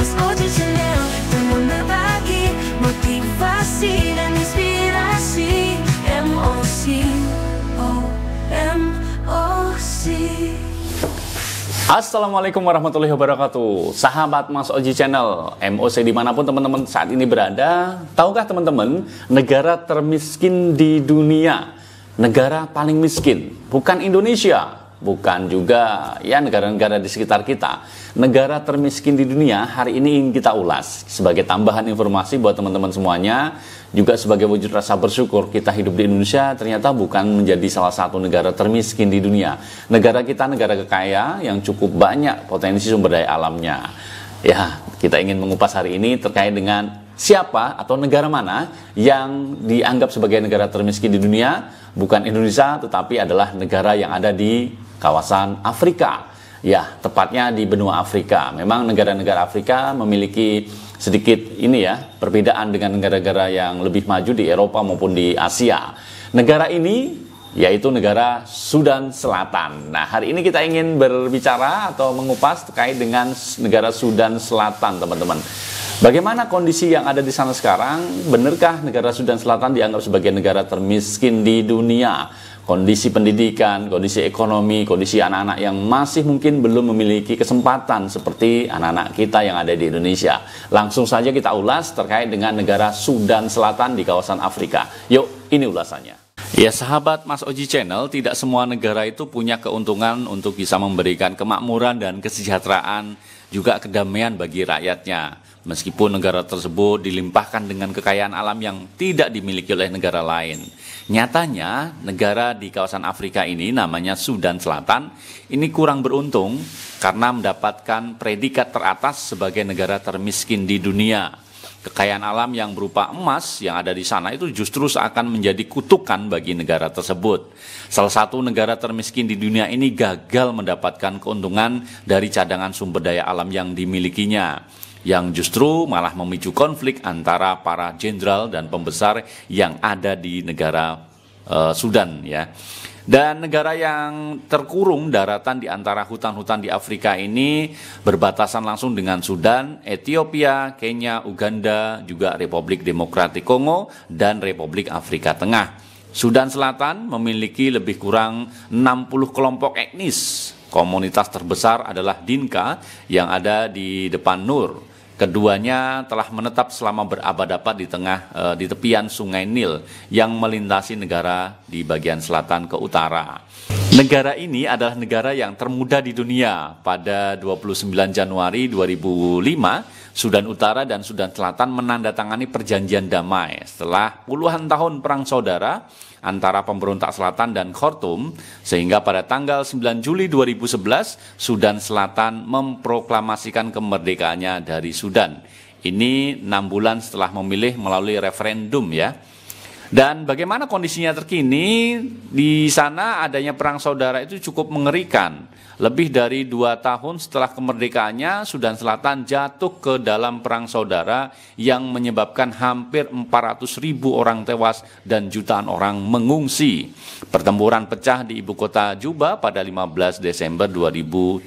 Mas Oji Channel dengan berbagi motivasi dan inspirasi. MOC, MOC. Assalamualaikum warahmatullahi wabarakatuh. Sahabat Mas Oji Channel, MOC dimanapun teman-teman saat ini berada. Tahukah teman-teman, negara termiskin di dunia, negara paling miskin, bukan Indonesia, bukan juga ya negara-negara di sekitar kita. Negara termiskin di dunia hari ini ingin kita ulas sebagai tambahan informasi buat teman-teman semuanya, juga sebagai wujud rasa bersyukur kita hidup di Indonesia ternyata bukan menjadi salah satu negara termiskin di dunia. Negara kita negara kaya yang cukup banyak potensi sumber daya alamnya. Ya, kita ingin mengupas hari ini terkait dengan siapa atau negara mana yang dianggap sebagai negara termiskin di dunia, bukan Indonesia tetapi adalah negara yang ada di kawasan Afrika. Ya, tepatnya di benua Afrika. Memang negara-negara Afrika memiliki sedikit ini ya, perbedaan dengan negara-negara yang lebih maju di Eropa maupun di Asia. Negara ini yaitu negara Sudan Selatan. Nah, hari ini kita ingin berbicara atau mengupas terkait dengan negara Sudan Selatan, teman-teman. Bagaimana kondisi yang ada di sana sekarang? Benarkah negara Sudan Selatan dianggap sebagai negara termiskin di dunia? Kondisi pendidikan, kondisi ekonomi, kondisi anak-anak yang masih mungkin belum memiliki kesempatan seperti anak-anak kita yang ada di Indonesia. Langsung saja kita ulas terkait dengan negara Sudan Selatan di kawasan Afrika. Yuk, ini ulasannya. Ya sahabat Mas Oji Channel, tidak semua negara itu punya keuntungan untuk bisa memberikan kemakmuran dan kesejahteraan, juga kedamaian bagi rakyatnya. Meskipun negara tersebut dilimpahkan dengan kekayaan alam yang tidak dimiliki oleh negara lain. Nyatanya, negara di kawasan Afrika ini namanya Sudan Selatan, ini kurang beruntung karena mendapatkan predikat teratas sebagai negara termiskin di dunia. Kekayaan alam yang berupa emas yang ada di sana itu justru seakan menjadi kutukan bagi negara tersebut. Salah satu negara termiskin di dunia ini gagal mendapatkan keuntungan dari cadangan sumber daya alam yang dimilikinya, yang justru malah memicu konflik antara para jenderal dan pembesar yang ada di negara Sudan ya. Dan negara yang terkurung daratan di antara hutan-hutan di Afrika ini berbatasan langsung dengan Sudan, Ethiopia, Kenya, Uganda, juga Republik Demokratik Kongo dan Republik Afrika Tengah. Sudan Selatan memiliki lebih kurang 60 kelompok etnis. Komunitas terbesar adalah Dinka yang ada di depan Nur. Keduanya telah menetap selama berabad-abad di tepian Sungai Nil yang melintasi negara di bagian selatan ke utara. Negara ini adalah negara yang termuda di dunia. Pada 29 Januari 2005, Sudan Utara dan Sudan Selatan menandatangani perjanjian damai setelah puluhan tahun perang saudara antara pemberontak Selatan dan Khartoum, sehingga pada tanggal 9 Juli 2011 Sudan Selatan memproklamasikan kemerdekaannya dari Sudan. Ini 6 bulan setelah memilih melalui referendum ya. Dan bagaimana kondisinya terkini? Di sana adanya perang saudara itu cukup mengerikan. Lebih dari 2 tahun setelah kemerdekaannya, Sudan Selatan jatuh ke dalam perang saudara yang menyebabkan hampir 400.000 orang tewas dan jutaan orang mengungsi. Pertempuran pecah di ibu kota Juba pada 15 Desember 2013.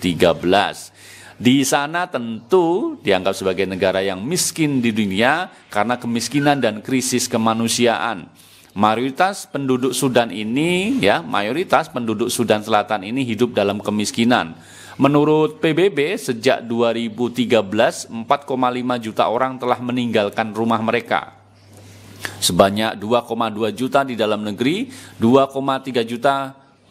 Di sana tentu dianggap sebagai negara yang miskin di dunia karena kemiskinan dan krisis kemanusiaan. Mayoritas penduduk Sudan Selatan ini hidup dalam kemiskinan. Menurut PBB, sejak 2013, 4,5 juta orang telah meninggalkan rumah mereka. Sebanyak 2,2 juta di dalam negeri, 2,3 juta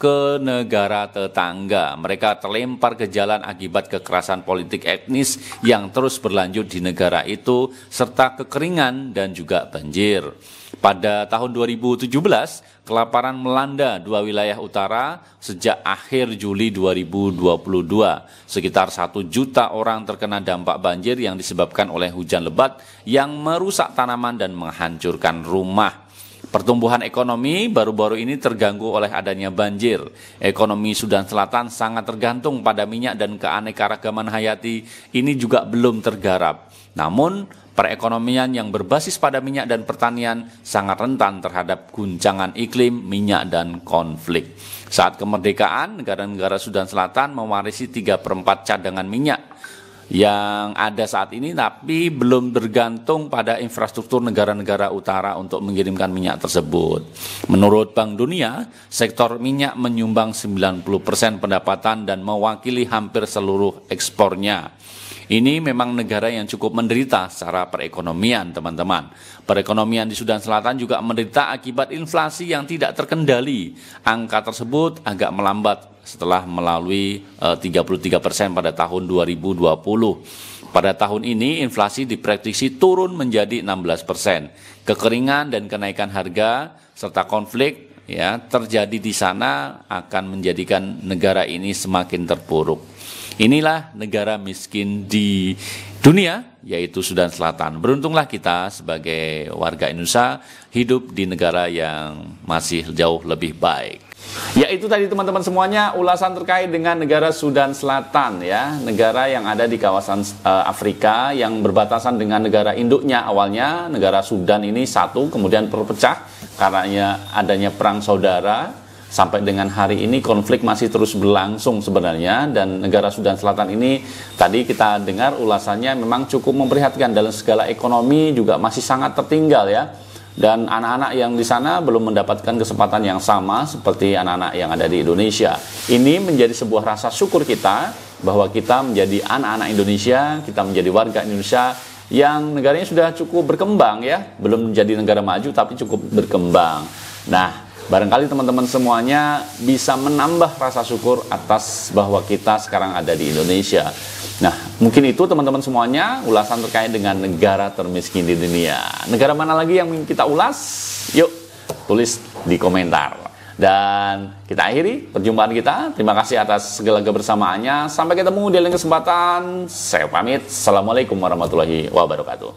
ke negara tetangga. Mereka terlempar ke jalan akibat kekerasan politik etnis yang terus berlanjut di negara itu, serta kekeringan dan juga banjir. Pada tahun 2017, kelaparan melanda 2 wilayah utara sejak akhir Juli 2022. Sekitar 1 juta orang terkena dampak banjir yang disebabkan oleh hujan lebat yang merusak tanaman dan menghancurkan rumah. Pertumbuhan ekonomi baru-baru ini terganggu oleh adanya banjir. Ekonomi Sudan Selatan sangat tergantung pada minyak dan keanekaragaman hayati ini juga belum tergarap. Namun, perekonomian yang berbasis pada minyak dan pertanian sangat rentan terhadap guncangan iklim, minyak, dan konflik. Saat kemerdekaan, negara-negara Sudan Selatan mewarisi 3/4 cadangan minyak yang ada saat ini, tapi belum bergantung pada infrastruktur negara-negara utara untuk mengirimkan minyak tersebut. Menurut Bank Dunia, sektor minyak menyumbang 90% pendapatan dan mewakili hampir seluruh ekspornya. Ini memang negara yang cukup menderita secara perekonomian, teman-teman. Perekonomian di Sudan Selatan juga menderita akibat inflasi yang tidak terkendali. Angka tersebut agak melambat setelah melalui 33% pada tahun 2020. Pada tahun ini inflasi diprediksi turun menjadi 16%. Kekeringan dan kenaikan harga serta konflik terjadi di sana akan menjadikan negara ini semakin terpuruk. Inilah negara miskin di dunia, yaitu Sudan Selatan. Beruntunglah kita sebagai warga Indonesia hidup di negara yang masih jauh lebih baik. Ya, itu tadi teman-teman semuanya ulasan terkait dengan negara Sudan Selatan, ya, negara yang ada di kawasan Afrika yang berbatasan dengan negara induknya. Awalnya negara Sudan ini satu, kemudian terpecah karena adanya perang saudara. Sampai dengan hari ini konflik masih terus berlangsung sebenarnya, dan negara Sudan Selatan ini tadi kita dengar ulasannya memang cukup memprihatinkan dalam segala ekonomi juga masih sangat tertinggal, ya. Dan anak-anak yang di sana belum mendapatkan kesempatan yang sama seperti anak-anak yang ada di Indonesia. Ini menjadi sebuah rasa syukur kita bahwa kita menjadi anak-anak Indonesia, kita menjadi warga Indonesia yang negaranya sudah cukup berkembang, ya. Belum menjadi negara maju tapi cukup berkembang. Nah, barangkali teman-teman semuanya bisa menambah rasa syukur atas bahwa kita sekarang ada di Indonesia. Nah, mungkin itu teman-teman semuanya ulasan terkait dengan negara termiskin di dunia. Negara mana lagi yang ingin kita ulas? Yuk, tulis di komentar. Dan kita akhiri perjumpaan kita. Terima kasih atas segala kebersamaannya. Sampai ketemu di lain kesempatan. Saya pamit. Assalamualaikum warahmatullahi wabarakatuh.